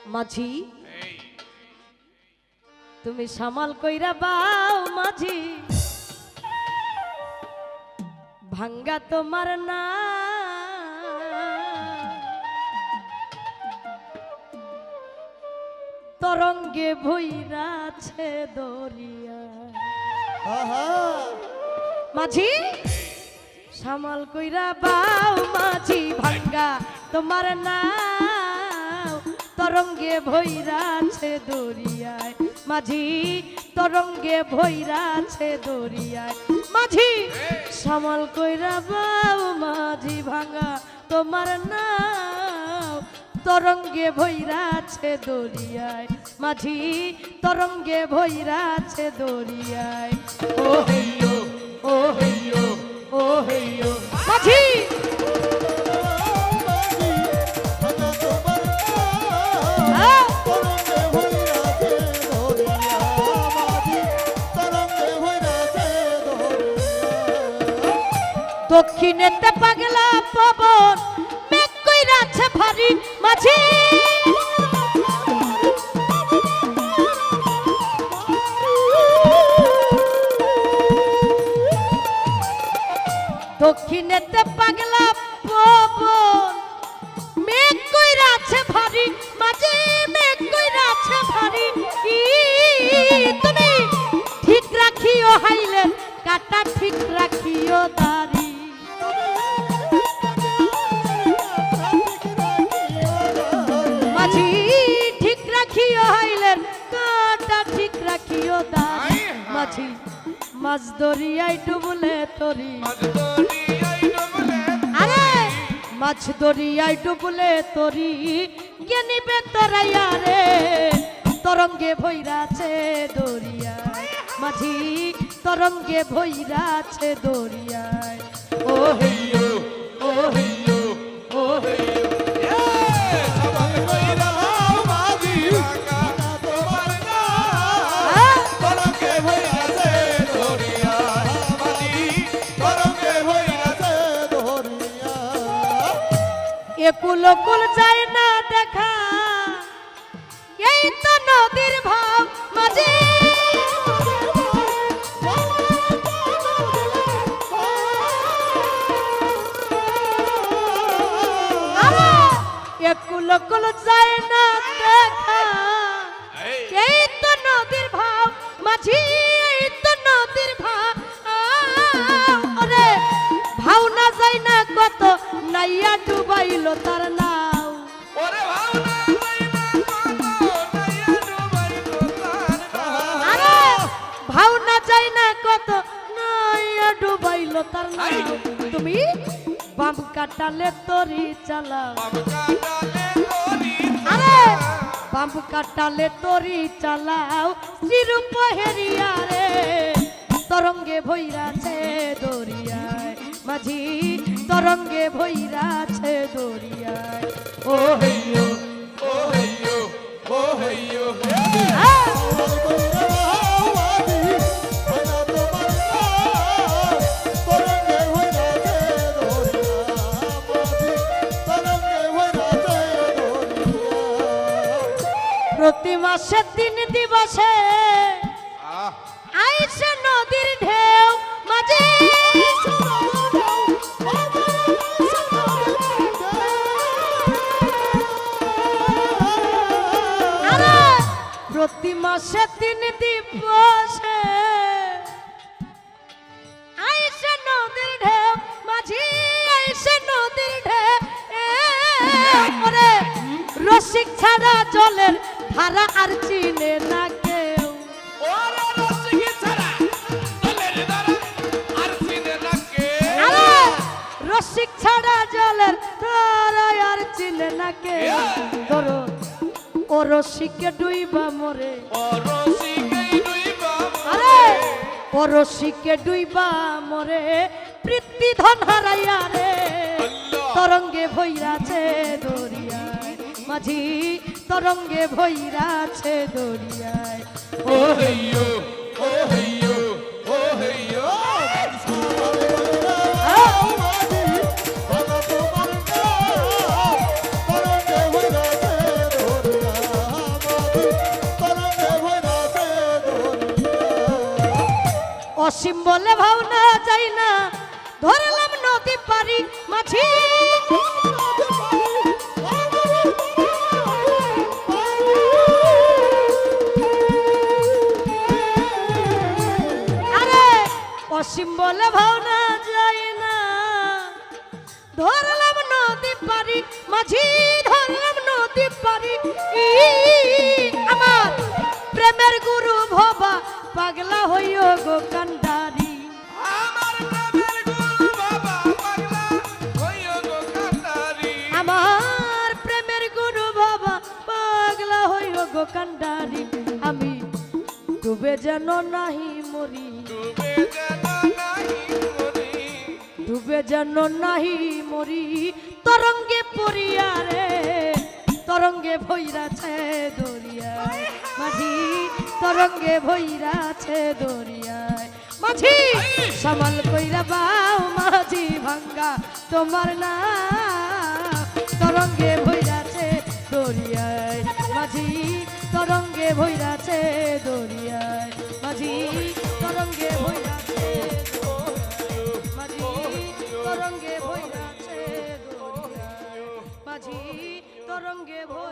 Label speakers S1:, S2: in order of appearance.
S1: মাঝি তুমি সামাল কইরা বাও মাঝি ভাঙ্গা তোমার না তরঙ্গে ভইরাছে দরিয়া মাঝি সামাল কইরা বাও মাঝি ভাঙ্গা তোমার না তরঙ্গে ভৈরাছে দরিয়ায় মাঝি তরঙ্গে ভৈরাছে দরিয়ায় মাঝি সামাল কইরা বাও মাঝি ভাঙা তোমার নাও তরঙ্গে ভৈরাছে দরিয়ায় মাঝি তরঙ্গে ভৈরাছে দরিয়ায় ও হেইয়ো ও হেইয়ো ও হেইয়ো মাঝি দক্ষিণেতে পাগলা পবন মেঘ কইরাছে ভারী মাঝি দক্ষিণেতে পাগলা পবন মেঘ কইরাছে ভারী মাঝি মেঘ কইরাছে ভারী তুমি ঠিক রাখিও হাইলে কাটা ঠিক রাখিও দাড়ি মাঝি ঠিক রাখিও হাইলেন কাটা ঠিক রাখিও দাড়ি মাঝি মাছ দরিয়ায় ডুবলে তরি আরে মাছ দরিয়ায় ডুবলে তরি জ্ঞানীবে তরাইয়া রে তরঙ্গে ভৈরাছে দরিয়ায় মাঝি তরঙ্গে ভৈরাছে দরিয়ায় ও হেইয়ো ও হেইয়ো ও হেইয়ো একুল কুল যায় না দেখা এই তো নদীর ভাব মাঝি একুল কুল যায় না দেখা এই তো নদীর ভাব মাঝি এই তো নদীর ভাব ওরে ভাও না যায় না কত নাইয়া ডুবাইলো তার নাও ওরে ভাও না যায় না কত নাইয়া ডুবাইলো তার নাও আরে ভাও না যায় না কত নাইয়া ডুবাইলো তার নাও তুমি বাম কাটালে তরি চালাও আরে বাম কাটালে তরি চালাও চিরূপ হেরিয়া রে তরঙ্গে ভৈরাছে দরিয়ায় মাঝি তরঙ্গে ভৈরাছে দরিয়ায় ও হেইয়ো ও হেইয়ো ও হেইয়ো প্রতি মাসে 3 দিবসে আইসে নদীর ঢেউ মাঝি প্রতি মাসে 3 দিবসে আইসে নদীর ঢেউ মাঝি আইসে নদীর ঢেউ ওরে রসিক ছাড়া জলের ধারা আর চিনে না কেউ ওরে রসিক ছাড়া জলের ধারা আর চিনে না কেউ আরে রসিক ছাড়া জলের ধারা আর চিনে না কেউ ধরো ও রসিকে ডুইবা মরে ও রসিকে ডুইবা আরে ও রসিকে ডুইবা মরে প্রীতি ধন হারাইয়া রে তরঙ্গে ভৈরাছে দরিয়ায় মাঝি তরঙ্গে ভৈরাছে দরিয়ায় ও হেইয়ো ও হেইয়ো ও হেইয়ো অসীম বলে ভাবনা যাই না ধরলাম নদী পারি মাঝি আরে অসীম বলে ভাবনা যাই না ধরলাম নদী পারি মাঝি ধরলাম নদী পারি আমার প্রেমের গুরু ভবা পাগলা হইও গো কান্ডারি
S2: আমার প্রেমের গুরু বাবা পাগলা হইও গো কান্ডারি
S1: আমার প্রেমের গুরু বাবা পাগলা হইও গো কান্ডারি আমি ডুবে যেন নাহি মরি
S2: ডুবে যেন নাহি মরি
S1: ডুবে যেন নাহি মরি তরঙ্গে পড়িয়া রে তরঙ্গে ভৈরাছে দরিয়ায় মাঝি তরঙ্গে ভৈরাছে দরিয়ায় মাঝি সামাল কইরা বাও মাঝি ভাঙ্গা তোমার না তরঙ্গে ভৈরাছে দরিয়ায় মাঝি তরঙ্গে ভৈরাছে দরিয়ায় মাঝি তরঙ্গে ভৈরাছে মাঝি তরঙ্গে ভৈরাছে দরিয়ায় মাঝি তরঙ্গে ভৈ